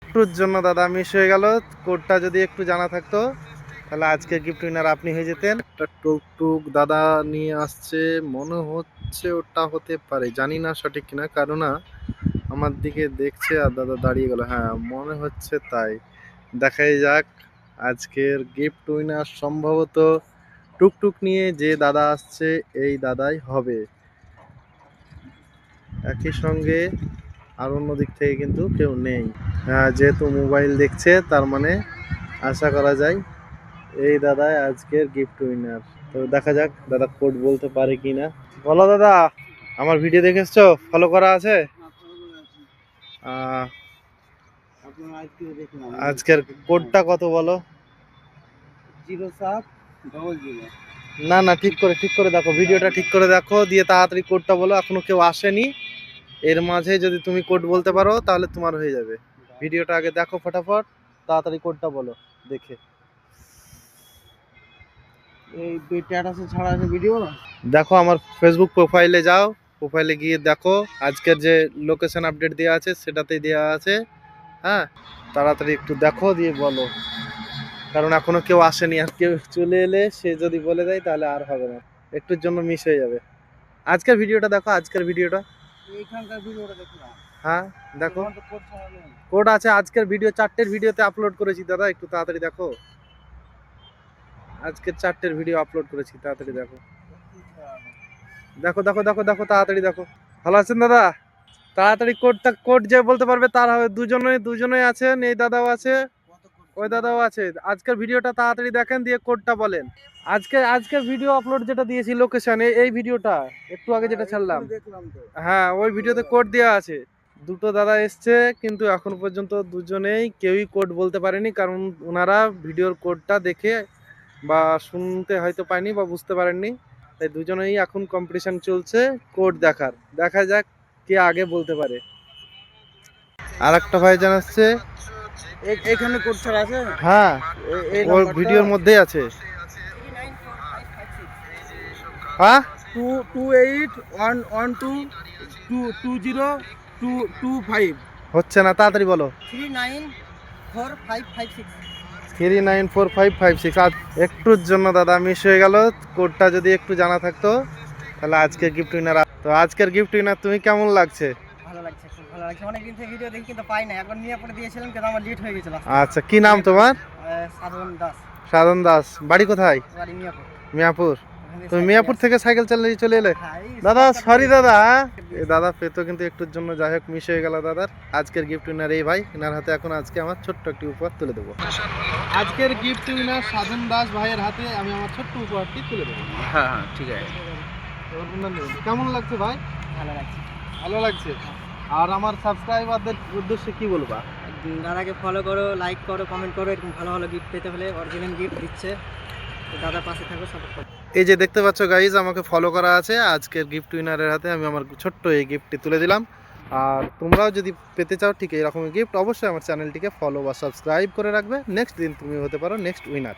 একটুর জন্য দাদা মিস হয়ে গেল। কোডটা যদি একটু জানা থাকতো তাহলে আজকে গিফট উইনার আপনি হয়ে যেতেন। একটা টুকটুক দাদা নিয়ে আসছে, মনে হচ্ছে ওটা হতে পারে, জানি না সঠিক কিনা, কারণ আমার দিকে দেখছে আর দাদা দাঁড়িয়ে গেল। হ্যাঁ মনে হচ্ছে তাই, দেখাই যাক। আজকের গিফট উইনার সম্ভবত টুকটুক নিয়ে যে দাদা আসছে এই দাদাই হবে। একই সঙ্গে আর অন্য দিক থেকে কিন্তু কেউ নেই। যেহেতু মোবাইল দেখছে তার মানে আশা করা যায় এই দাদাই আজকের গিফট উইনার। তো দেখা যাক দাদা কোড বলতে পারে কিনা। বলো দাদা, আমার ভিডিও দেখে এসছো? ফলো করা আছে? আজকের কোডটা কত বলো? 0700। না না, ঠিক করে দেখো, ভিডিওটা ঠিক করে দেখো, দিয়ে তাড়াতাড়ি কোডটা বলো। এখনো কেউ আসেনি, এর মাঝে যদি তুমি কোড বলতে পারো তাহলে তোমার হয়ে যাবে। ভিডিওটা আগে দেখো ফটাফট, তাড়াতাড়ি কোডটা বলো দেখে। এই স্ট্যাটাসে ছাড়া আছে ভিডিও। দেখো আমার ফেসবুক প্রোফাইলে যাও, প্রোফাইলে গিয়ে দেখো আজকের যে লোকেশন আপডেট দেওয়া আছে সেটাতেই দেওয়া আছে। হ্যাঁ তাড়াতাড়ি একটু দেখো দিয়ে বলো, কারণ এখনো কেউ আসেনি। আর কেউ চলে এলে সে যদি বলে দেয় তাহলে আর হবে না, একটুর জন্য মিস হয়ে যাবে। আজকের ভিডিওটা দেখো, আজকের ভিডিওটা। এইখানকার ভিডিওটা দেখলাম। হ্যাঁ দেখো, তো কোড ছাড়া নেই। কোড আছে। আজকের ভিডিও 4টের ভিডিওতে আপলোড করেছি দাদা, একটু তাড়াতাড়ি দেখো। আজকের 4টের ভিডিও আপলোড করেছি, তাড়াতাড়ি দেখো। দেখো দেখো দেখো দেখো, তাড়াতাড়ি দেখো। ভালো আছেন দাদা? তাড়াতাড়ি কোড যে বলতে পারবে তার হবে। দুজনেই আছেন, এই দাদাও আছে, ওই দাদাও আছে। আজকের ভিডিওটা তাড়াতাড়ি দেখেন দিয়ে কোডটা বলেন। আজকের ভিডিও আপলোড যেটা দিয়েছি লোকেশন, এই ভিডিওটা একটু আগে যেটা ছাড়লাম, দেখলাম তো। হ্যাঁ ওই ভিডিওতে কোড দেওয়া আছে। দুটো দাদা এসছে কিন্তু এখন পর্যন্ত দুজনেই কেউই কোড বলতে পারেনি, কারণ ওনারা ভিডিওর কোডটা দেখে বা শুনতে হয়তো পায়নি বা বুঝতে পারেননি। তাই দুজনেই এখন কম্পিটিশন চলছে কোড দেখার। দেখা যাক কে আগে বলতে পারে। আর একটা ভাই জানাচ্ছে এখানে কোড ছাড়া আছে। হ্যাঁ এই ওর নাম্বারটা ভিডিওর মধ্যেই আছে। হ্যাঁ 2812202225। হচ্ছে না, তাড়াতাড়ি বলো। 394556। 394556। আর একটুর জন্য দাদা মিস হয়ে গেল। কোডটা যদি একটু জানা থাকতো তাহলে আজকের গিফট উইনার। তো আজকের গিফট উইনার তুমি কেমন লাগছে? ভালো লাগছে, খুব ভালো লাগছে। অনেকদিন থেকে ভিডিও দেখি কিন্তু পাই না, একবার নিয়ে পরে দিয়েছিলাম কিন্তু আমার লেট হয়ে গেছিল। আচ্ছা কি নাম তোমার? সাধন দাস। সাধন দাস, বাড়ি কোথায়? বাড়ি মিয়াপুর। মিয়াপুর। ওখান থেকে তুমি সাইকেলে মিয়াপুর আসছি। থেকে সাইকেল চালিয়ে চলে এলে? হ্যাঁ, এই দাদা shortcut সরি দিয়ে- দাদা, এই দাদা পেতো কিন্তু একটুর জন্য, যাই হোক মিস হয়ে গেল দাদার। আজকের গিফট উইনার এই ভাই, এনার হাতে এখন আজকে আমার ছোট্ট একটি উপহার তুলে দেবো। আজকের গিফট উইনার সাধন দাস ভাইয়ের হাতে আমি আমার ছোট্ট উপহারটি তুলে দেবো। হ্যাঁ হ্যাঁ ঠিক আছে। কেমন লাগছে ভাই? ভালো লাগছে। ভালো লাগছে। আর আমার সাবস্ক্রাইবারদের উদ্দেশ্যে কি বলবা? দাদাকে ফলো করো, লাইক করো, কমেন্ট করো। এরকম ভালো ভালো গিফট পেতে হলে অরিজিনাল গিফট দিচ্ছে, তো দাদার পাশে থাকো, সাপোর্ট করো। এই যে দেখতে পাচ্ছ গাইজ, আমাকে ফলো করা আছে। আজকের গিফট উইনারের হাতে আমি আমার ছোট্ট এই গিফটটি তুলে দিলাম। আর তোমরাও যদি পেতে চাও ঠিক এইরকমই গিফট, অবশ্যই আমার চ্যানেলটিকে ফলো বা সাবস্ক্রাইব করে রাখবে। নেক্সট দিন তুমি হতে পারো নেক্সট উইনার।